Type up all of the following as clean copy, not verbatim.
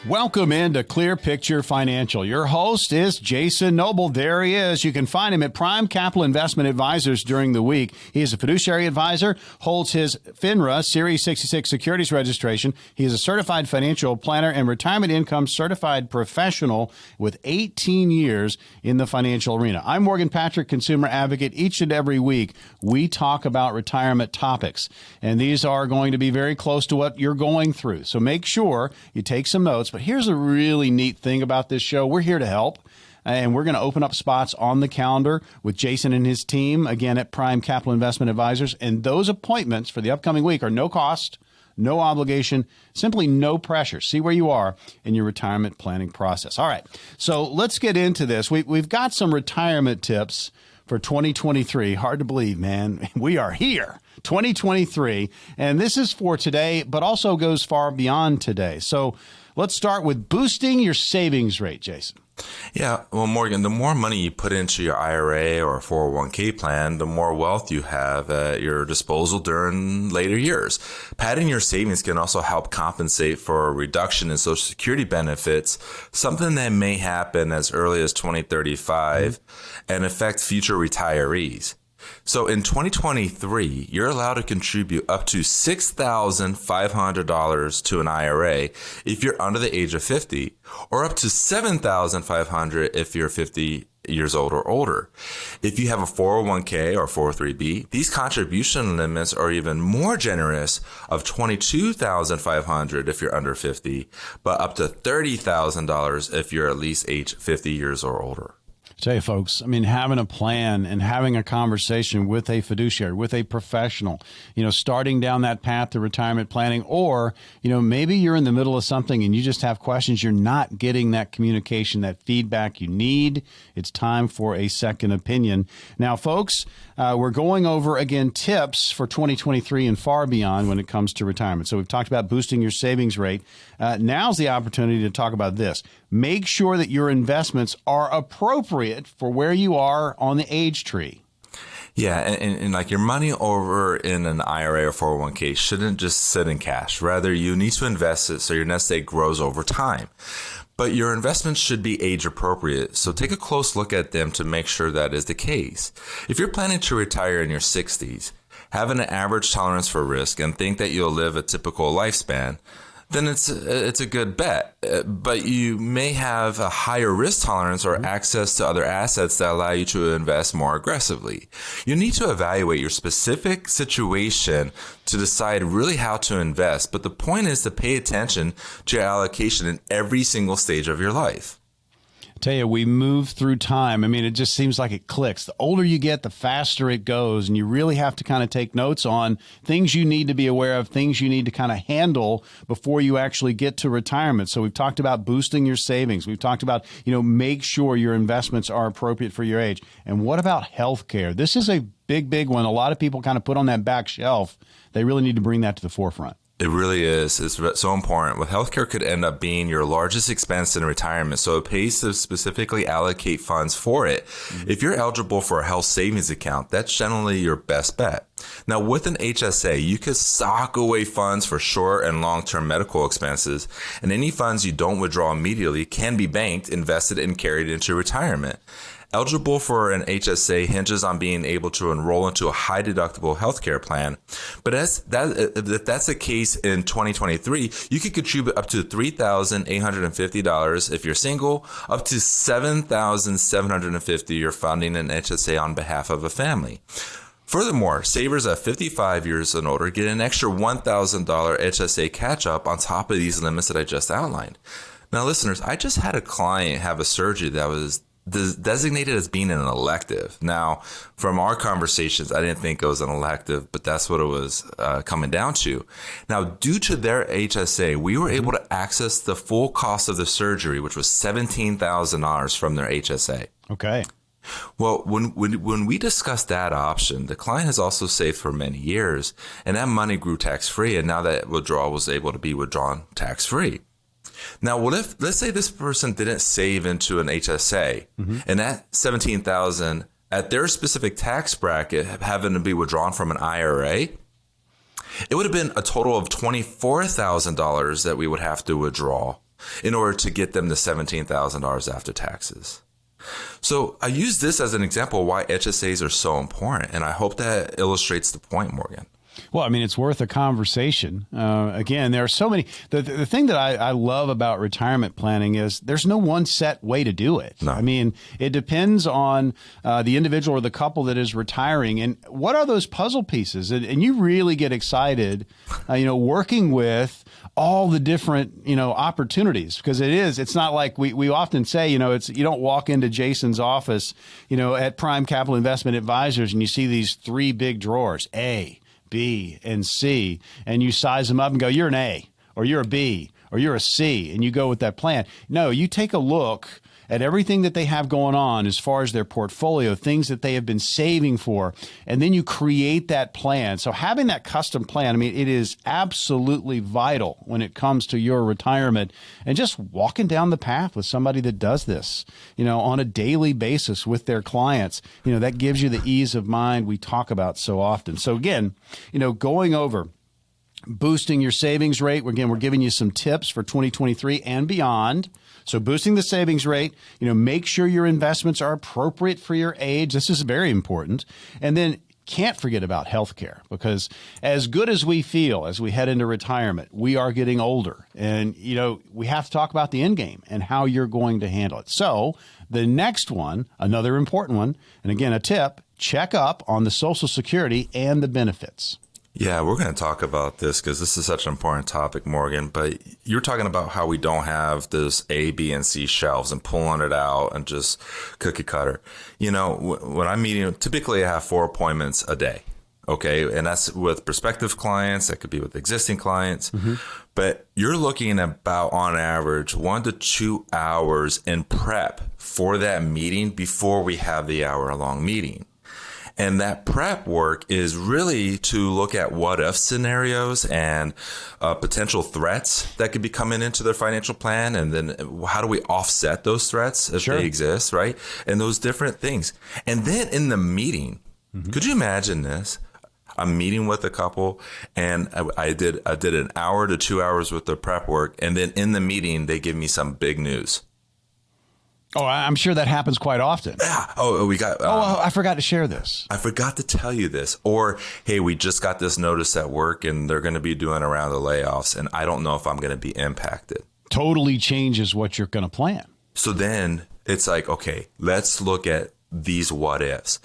Welcome into Clear Picture Financial. Your host is Jason Noble. There he is. You can find him at Prime Capital Investment Advisors during the week. He is a fiduciary advisor, holds his FINRA Series 66 securities registration. He is a certified financial planner and retirement income certified professional with 18 years in the financial arena. I'm Morgan Patrick, consumer advocate. Each and every week, we talk about retirement topics, and these are going to be very close to what you're going through. So make sure you take some notes. But here's a really neat thing about this show. We're here to help, and we're going to open up spots on the calendar with Jason and his team, again, at Prime Capital Investment Advisors. And those appointments for the upcoming week are no cost, no obligation, simply no pressure. See where you are in your retirement planning process. All right, so let's get into this. We've got some retirement tips for 2023. Hard to believe, man. We are here, 2023, and this is for today, but also goes far beyond today. So let's start with boosting your savings rate, Jason. Yeah, well, Morgan, the more money you put into your IRA or 401k plan, the more wealth you have at your disposal during later years. Padding your savings can also help compensate for a reduction in Social Security benefits, something that may happen as early as 2035 and affect future retirees. So in 2023, you're allowed to contribute up to $6,500 to an IRA if you're under the age of 50, or up to $7,500 if you're 50 years old or older. If you have a 401k or 403b, these contribution limits are even more generous of $22,500 if you're under 50, but up to $30,000 if you're at least age 50 years or older. Tell you folks, I mean, having a plan and having a conversation with a fiduciary, with a professional, starting down that path to retirement planning, or, maybe you're in the middle of something and you just have questions. You're not getting that communication, that feedback you need. It's time for a second opinion. Now, folks, we're going over, again, tips for 2023 and far beyond when it comes to retirement. So we've talked about boosting your savings rate. Now's the opportunity to talk about this. Make sure that your investments are appropriate for where you are on the age tree. Yeah, and like your money over in an IRA or 401k shouldn't just sit in cash. Rather, you need to invest it so your nest egg grows over time. But your investments should be age appropriate, so take a close look at them to make sure that is the case. If you're planning to retire in your 60s, having an average tolerance for risk, and think that you'll live a typical lifespan, then it's a good bet. But you may have a higher risk tolerance or access to other assets that allow you to invest more aggressively. You need to evaluate your specific situation to decide really how to invest. But the point is to pay attention to your allocation in every single stage of your life. Tell you, we move through time. I mean, it just seems like it clicks. The older you get, the faster it goes. And you really have to kind of take notes on things you need to be aware of, things you need to kind of handle before you actually get to retirement. So we've talked about boosting your savings. We've talked about, make sure your investments are appropriate for your age. And what about health care? This is a big one. A lot of people kind of put on that back shelf. They really need to bring that to the forefront. It really is. It's so important. Well, healthcare could end up being your largest expense in retirement, so it pays to specifically allocate funds for it. Mm-hmm. If you're eligible for a health savings account, that's generally your best bet. Now, with an HSA, you could sock away funds for short and long-term medical expenses, and any funds you don't withdraw immediately can be banked, invested, and carried into retirement. Eligible for an HSA hinges on being able to enroll into a high deductible healthcare plan. But if that's the case in 2023, you could contribute up to $3,850 if you're single, up to $7,750 if you're funding an HSA on behalf of a family. Furthermore, savers at 55 years and older get an extra $1,000 HSA catch-up on top of these limits that I just outlined. Now, listeners, I just had a client have a surgery that was designated as being an elective. Now, from our conversations, I didn't think it was an elective, but that's what it was coming down to. Now, due to their HSA, we were able to access the full cost of the surgery, which was $17,000 from their HSA. Okay. Well, when we discussed that option, the client has also saved for many years, and that money grew tax-free, and now that withdrawal was able to be withdrawn tax-free. Now, let's say this person didn't save into an HSA, and that $17,000 at their specific tax bracket having to be withdrawn from an IRA, it would have been a total of $24,000 that we would have to withdraw. in order to get them to $17,000 after taxes. So I use this as an example of why HSAs are so important. And I hope that illustrates the point, Morgan. Well, I mean, it's worth a conversation. Again, there are so many. The thing that I love about retirement planning is there's no one set way to do it. No. I mean, it depends on the individual or the couple that is retiring. And what are those puzzle pieces? And you really get excited, working with all the different, opportunities, because it's not like we often say, you don't walk into Jason's office, at Prime Capital Investment Advisors and you see these three big drawers, A, B, and C, and you size them up and go, you're an A, or you're a B, or you're a C, and you go with that plan. No, you take a look at everything that they have going on as far as their portfolio, things that they have been saving for, and then you create that plan. So having that custom plan, I mean, it is absolutely vital when it comes to your retirement, and just walking down the path with somebody that does this, on a daily basis with their clients, that gives you the ease of mind we talk about so often. So again, going over boosting your savings rate. Again, we're giving you some tips for 2023 and beyond. So boosting the savings rate, make sure your investments are appropriate for your age. This is very important. And then can't forget about healthcare, because as good as we feel as we head into retirement, we are getting older, and, we have to talk about the end game and how you're going to handle it. So the next one, another important one, and again, a tip, check up on the Social Security and the benefits. Yeah, we're going to talk about this because this is such an important topic, Morgan. But you're talking about how we don't have this A, B, and C shelves and pulling it out and just cookie cutter. When I'm meeting, typically I have 4 appointments a day. Okay. And that's with prospective clients. That could be with existing clients. Mm-hmm. But you're looking about, on average, 1 to 2 hours in prep for that meeting before we have the hour-long meeting. And that prep work is really to look at what if scenarios and potential threats that could be coming into their financial plan. And then how do we offset those threats if they exist, right? And those different things. And then in the meeting, could you imagine this? I'm meeting with a couple, and I did an hour to 2 hours with the prep work. And then in the meeting, they give me some big news. Oh, I'm sure that happens quite often. Yeah. Oh, we got. I forgot to share this. I forgot to tell you this. Or, hey, we just got this notice at work, and they're going to be doing a round of layoffs, and I don't know if I'm going to be impacted. Totally changes what you're going to plan. So then it's like, okay, let's look at these what ifs.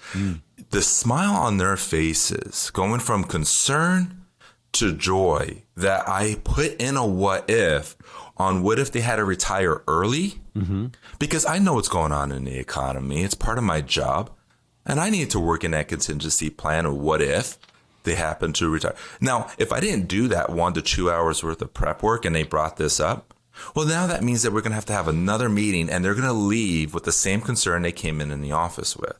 The smile on their faces, going from concern to joy, that I put in a what if on what if they had to retire early, because I know what's going on in the economy. It's part of my job, and I need to work in that contingency plan of what if they happen to retire. Now, if I didn't do that 1 to 2 hours worth of prep work and they brought this up, well, now that means that we're going to have another meeting, and they're going to leave with the same concern they came in the office with.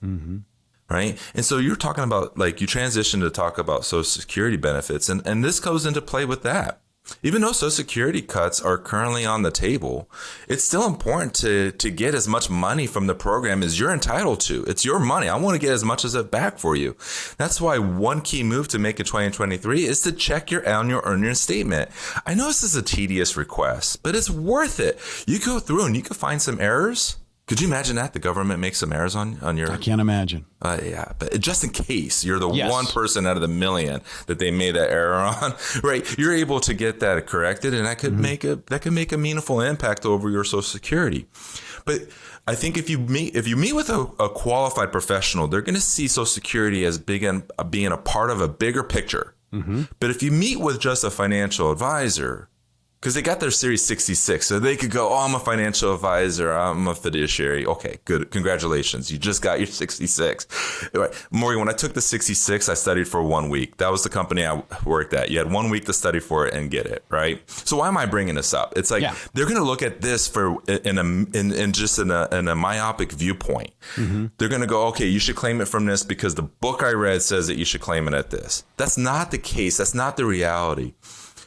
Right. And so you're talking about, like, you transition to talk about Social Security benefits, and this goes into play with that. Even though Social Security cuts are currently on the table, it's still important to get as much money from the program as you're entitled to. It's your money. I want to get as much as it back for you. That's why one key move to make in 2023 is to check your annual earnings statement. I know this is a tedious request, but it's worth it. You go through and you can find some errors. Could you imagine that the government makes some errors on your? I can't imagine. Yeah, but just in case you're the one person out of the million that they made that error on, right? You're able to get that corrected, and that could make a meaningful impact over your Social Security. But I think if you meet with a qualified professional, they're going to see Social Security as being a part of a bigger picture. But if you meet with just a financial advisor, because they got their Series 66, so they could go, oh, I'm a financial advisor, I'm a fiduciary. Okay, good. Congratulations. You just got your 66. Morgan, when I took the 66, I studied for 1 week. That was the company I worked at. You had 1 week to study for it and get it, right? So why am I bringing this up? It's like they're going to look at this in a myopic viewpoint. They're going to go, okay, you should claim it from this because the book I read says that you should claim it at this. That's not the case. That's not the reality.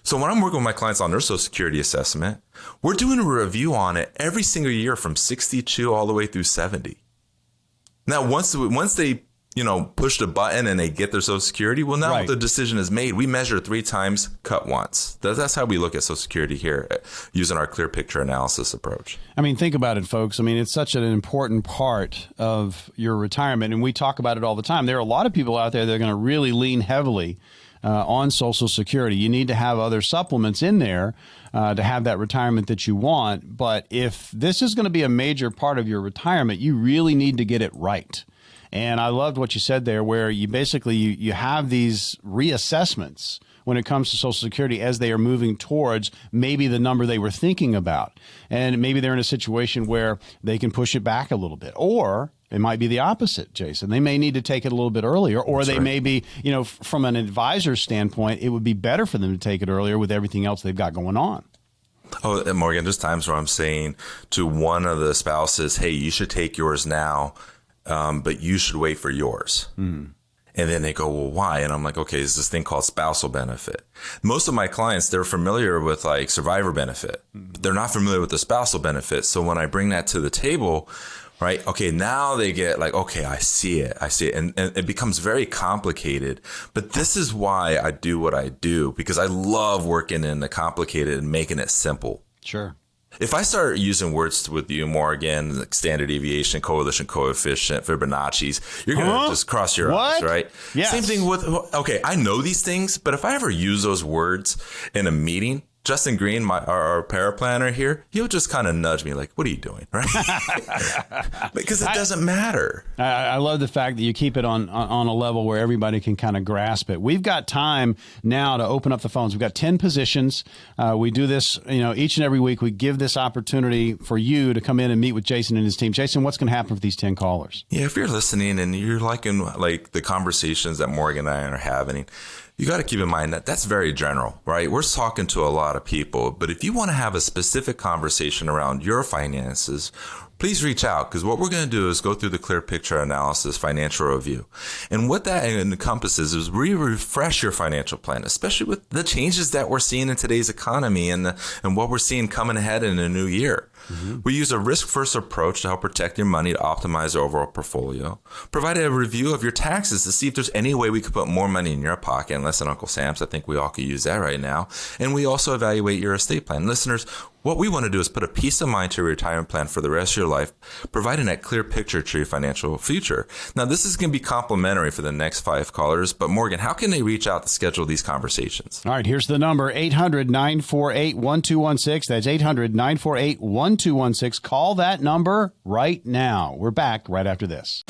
So when I'm working with my clients on their Social Security assessment, we're doing a review on it every single year from 62 all the way through 70. Now, once they push the button and they get their Social Security. Well, now Right. the decision is made. We measure 3 times, cut once. That's how we look at Social Security here using our clear picture analysis approach. I mean, think about it, folks. I mean, it's such an important part of your retirement, and we talk about it all the time. There are a lot of people out there that are going to really lean heavily on Social Security. You need to have other supplements in there to have that retirement that you want. But if this is going to be a major part of your retirement, you really need to get it right. And I loved what you said there, where you basically you have these reassessments when it comes to Social Security as they are moving towards maybe the number they were thinking about. And maybe they're in a situation where they can push it back a little bit. Or it might be the opposite, Jason. They may need to take it a little bit earlier, or they may be, from an advisor's standpoint, it would be better for them to take it earlier with everything else they've got going on. Oh, and Morgan, there's times where I'm saying to one of the spouses, hey, you should take yours now. But you should wait for yours. And then they go, well, why? And I'm like, okay, there's this thing called spousal benefit. Most of my clients, they're familiar with like survivor benefit, but they're not familiar with the spousal benefit. So when I bring that to the table, right? Okay, now they get like, okay, I see it. And it becomes very complicated. But this is why I do what I do, because I love working in the complicated and making it simple. Sure. If I start using words with you, Morgan, like standard deviation, coalition coefficient, Fibonacci's, you're going to just cross your eyes, right? Yes. Same thing with, okay, I know these things, but if I ever use those words in a meeting, Justin Green, our paraplanner here, he'll just kind of nudge me like, what are you doing? Right? Because it doesn't matter. I love the fact that you keep it on a level where everybody can kind of grasp it. We've got time now to open up the phones. We've got 10 positions. We do this, each and every week. We give this opportunity for you to come in and meet with Jason and his team. Jason, what's going to happen with these 10 callers? Yeah, if you're listening and you're liking like the conversations that Morgan and I are having, you got to keep in mind that that's very general, right? We're talking to a lot of people, but if you want to have a specific conversation around your finances, please reach out, because what we're going to do is go through the clear picture analysis financial review. And what that encompasses is we refresh your financial plan, especially with the changes that we're seeing in today's economy and what we're seeing coming ahead in the new year. Mm-hmm. We use a risk-first approach to help protect your money to optimize your overall portfolio. Provide a review of your taxes to see if there's any way we could put more money in your pocket, unless at Uncle Sam's. I think we all could use that right now. And we also evaluate your estate plan. Listeners, what we want to do is put a peace of mind to your retirement plan for the rest of your life, providing that clear picture to your financial future. Now, this is going to be complimentary for the next 5 callers, but Morgan, how can they reach out to schedule these conversations? All right, here's the number, 800-948-1216. That's 800-948-1216. Call that number right now. We're back right after this.